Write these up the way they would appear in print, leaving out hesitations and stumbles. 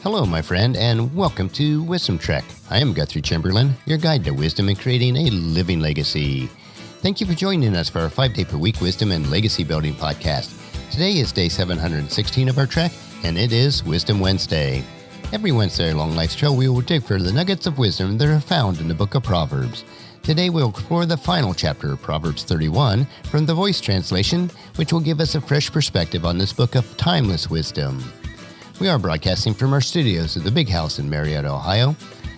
Hello, my friend, and welcome to Wisdom Trek. I am Guthrie Chamberlain, your guide to wisdom and creating a living legacy. Thank you for joining us for our 5-day-per-week wisdom and legacy building podcast. Today is day 716 of our trek, and it is Wisdom Wednesday. Every Wednesday along Life's Trail, we will dig for the nuggets of wisdom that are found in the book of Proverbs. Today, we'll explore the final chapter of Proverbs 31 from the Voice translation, which will give us a fresh perspective on this book of timeless wisdom. We are broadcasting from our studios at the Big House in Marietta, Ohio.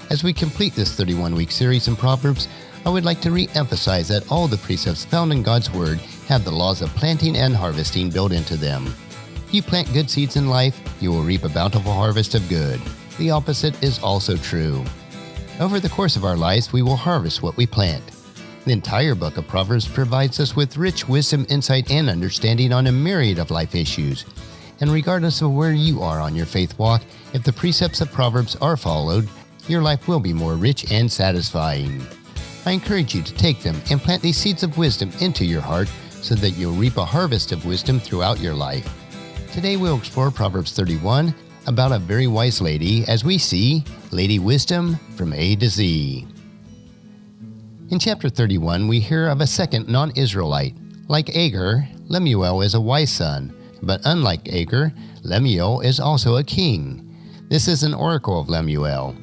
As we complete this 31-week series in Proverbs, I would like to re-emphasize that all the precepts found in God's Word have the laws of planting and harvesting built into them. If you plant good seeds in life, you will reap a bountiful harvest of good. The opposite is also true. Over the course of our lives, we will harvest what we plant. The entire book of Proverbs provides us with rich wisdom, insight, and understanding on a myriad of life issues. And regardless of where you are on your faith walk, if the precepts of Proverbs are followed, your life will be more rich and satisfying. I encourage you to take them and plant these seeds of wisdom into your heart so that you'll reap a harvest of wisdom throughout your life. Today we'll explore Proverbs 31 about a very wise lady as we see Lady Wisdom from A to Z. In chapter 31, we hear of a second non-Israelite. Like Agar, Lemuel is a wise son. But unlike Agar, Lemuel is also a king. This is an oracle of Lemuel.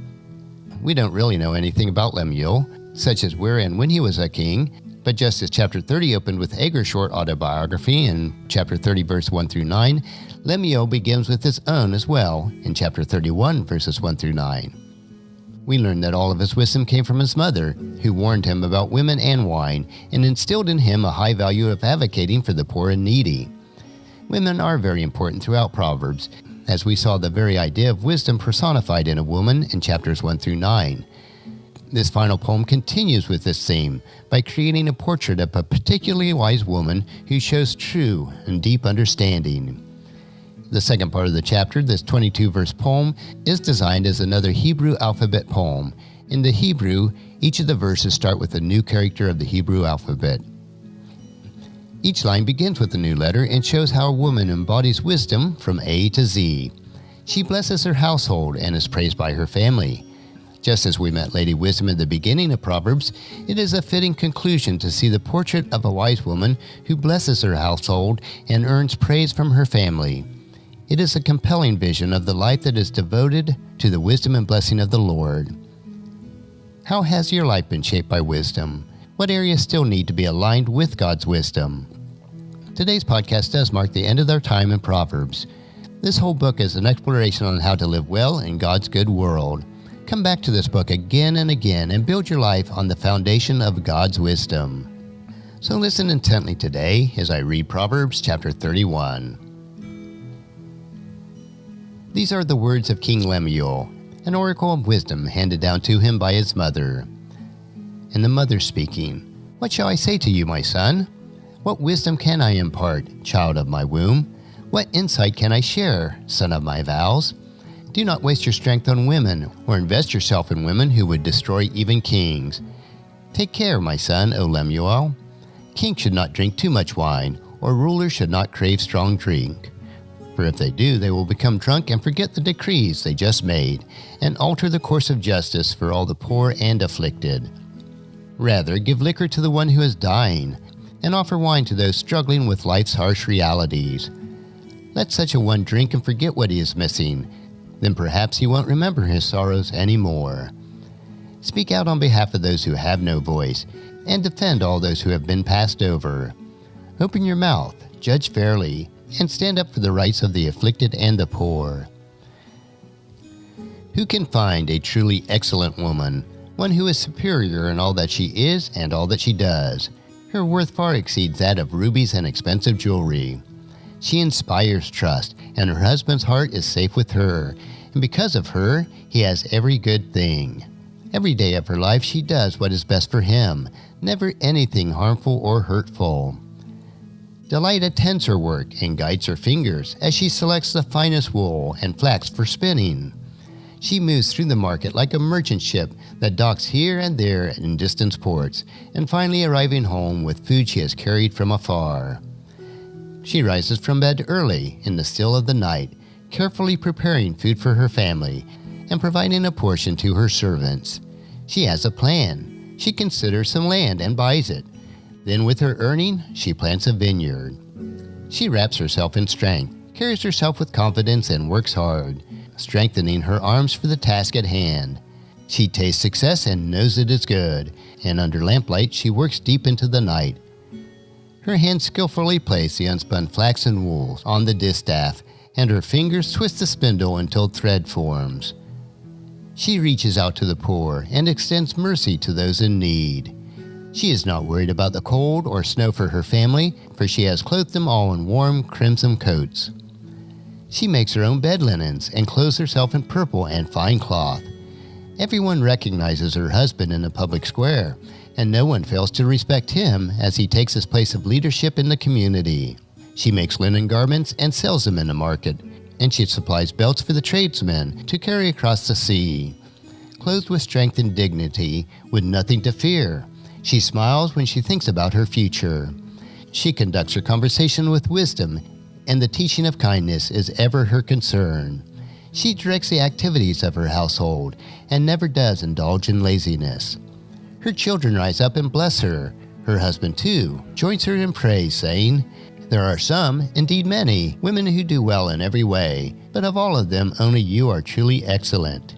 We don't really know anything about Lemuel, such as where and when he was a king, but just as chapter 30 opened with Agar's short autobiography in chapter 30 verse 1 through 9, Lemuel begins with his own as well in chapter 31 verses 1 through 9. We learn that all of his wisdom came from his mother, who warned him about women and wine, and instilled in him a high value of advocating for the poor and needy. Women are very important throughout Proverbs, as we saw the very idea of wisdom personified in a woman in chapters 1 through 9. This final poem continues with this theme by creating a portrait of a particularly wise woman who shows true and deep understanding. The second part of the chapter, this 22-verse poem, is designed as another Hebrew alphabet poem. In the Hebrew, each of the verses start with a new character of the Hebrew alphabet. Each line begins with a new letter and shows how a woman embodies wisdom from A to Z. She blesses her household and is praised by her family. Just as we met Lady Wisdom at the beginning of Proverbs, it is a fitting conclusion to see the portrait of a wise woman who blesses her household and earns praise from her family. It is a compelling vision of the life that is devoted to the wisdom and blessing of the Lord. How has your life been shaped by wisdom? What areas still need to be aligned with God's wisdom? Today's podcast does mark the end of our time in Proverbs. This whole book is an exploration on how to live well in God's good world. Come back to this book again and again and build your life on the foundation of God's wisdom. So listen intently today as I read Proverbs chapter 31. These are the words of King Lemuel, an oracle of wisdom handed down to him by his mother. And the mother speaking, "What shall I say to you, my son? What wisdom can I impart, child of my womb? What insight can I share, son of my vows? Do not waste your strength on women, or invest yourself in women who would destroy even kings. Take care, my son, O Lemuel. Kings should not drink too much wine, or rulers should not crave strong drink. For if they do, they will become drunk and forget the decrees they just made, and alter the course of justice for all the poor and afflicted. Rather, give liquor to the one who is dying, and offer wine to those struggling with life's harsh realities. Let such a one drink and forget what he is missing. Then perhaps he won't remember his sorrows anymore. Speak out on behalf of those who have no voice, and defend all those who have been passed over. Open your mouth, judge fairly, and stand up for the rights of the afflicted and the poor. Who can find a truly excellent woman, one who is superior in all that she is and all that she does? Her worth far exceeds that of rubies and expensive jewelry. She inspires trust, and her husband's heart is safe with her, and because of her, he has every good thing. Every day of her life she does what is best for him, never anything harmful or hurtful. Delight attends her work and guides her fingers as she selects the finest wool and flax for spinning. She moves through the market like a merchant ship that docks here and there in distant ports, and finally arriving home with food she has carried from afar. She rises from bed early in the still of the night, carefully preparing food for her family and providing a portion to her servants. She has a plan. She considers some land and buys it. Then with her earning, she plants a vineyard. She wraps herself in strength, carries herself with confidence, and works hard, strengthening her arms for the task at hand. She tastes success and knows it is good, and under lamplight she works deep into the night. Her hands skillfully place the unspun flax and wool on the distaff, and her fingers twist the spindle until thread forms. She reaches out to the poor and extends mercy to those in need. She is not worried about the cold or snow for her family, for she has clothed them all in warm crimson coats. She makes her own bed linens and clothes herself in purple and fine cloth. Everyone recognizes her husband in the public square, and no one fails to respect him as he takes his place of leadership in the community. She makes linen garments and sells them in the market, and she supplies belts for the tradesmen to carry across the sea. Clothed with strength and dignity, with nothing to fear, she smiles when she thinks about her future. She conducts her conversation with wisdom, and the teaching of kindness is ever her concern. She directs the activities of her household and never does indulge in laziness. Her children rise up and bless her. Her husband, too, joins her in praise, saying, "There are some, indeed many, women who do well in every way, but of all of them only you are truly excellent."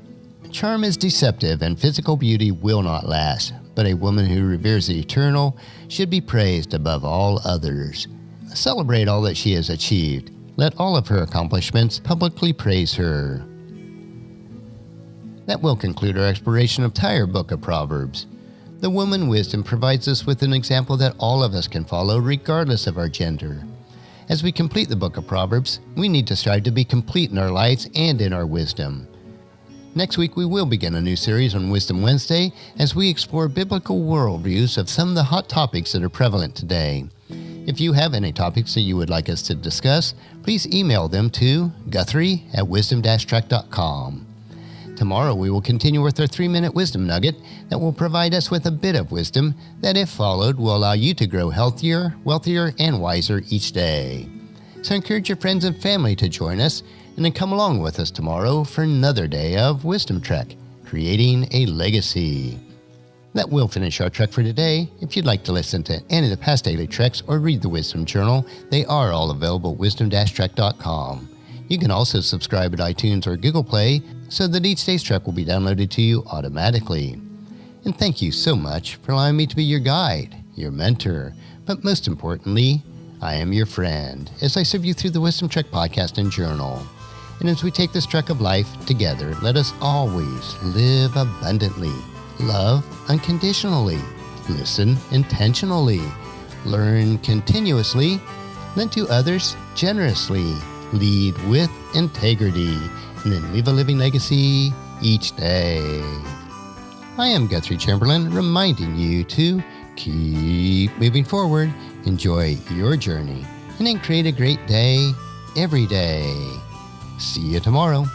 Charm is deceptive and physical beauty will not last, but a woman who reveres the eternal should be praised above all others. Celebrate all that she has achieved. Let all of her accomplishments publicly praise her. That will conclude our exploration of the entire book of Proverbs. The woman wisdom provides us with an example that all of us can follow regardless of our gender. As we complete the book of Proverbs, we need to strive to be complete in our lives and in our wisdom. Next week we will begin a new series on Wisdom Wednesday as we explore biblical worldviews of some of the hot topics that are prevalent today. If you have any topics that you would like us to discuss, please email them to guthrie@wisdom-trek.com. Tomorrow we will continue with our 3-minute wisdom nugget that will provide us with a bit of wisdom that, if followed, will allow you to grow healthier, wealthier, and wiser each day. So encourage your friends and family to join us, and then come along with us tomorrow for another day of Wisdom Trek, creating a legacy. That will finish our trek for today. If you'd like to listen to any of the past daily treks or read the Wisdom Journal, they are all available at wisdom-trek.com. You can also subscribe at iTunes or Google Play so that each day's trek will be downloaded to you automatically. And thank you so much for allowing me to be your guide, your mentor, but most importantly, I am your friend as I serve you through the Wisdom Trek podcast and journal. And as we take this trek of life together, let us always live abundantly, love unconditionally, listen intentionally, learn continuously, lend to others generously, lead with integrity, and then leave a living legacy each day. I am Guthrie Chamberlain, reminding you to keep moving forward, enjoy your journey, and then create a great day every day. See you tomorrow.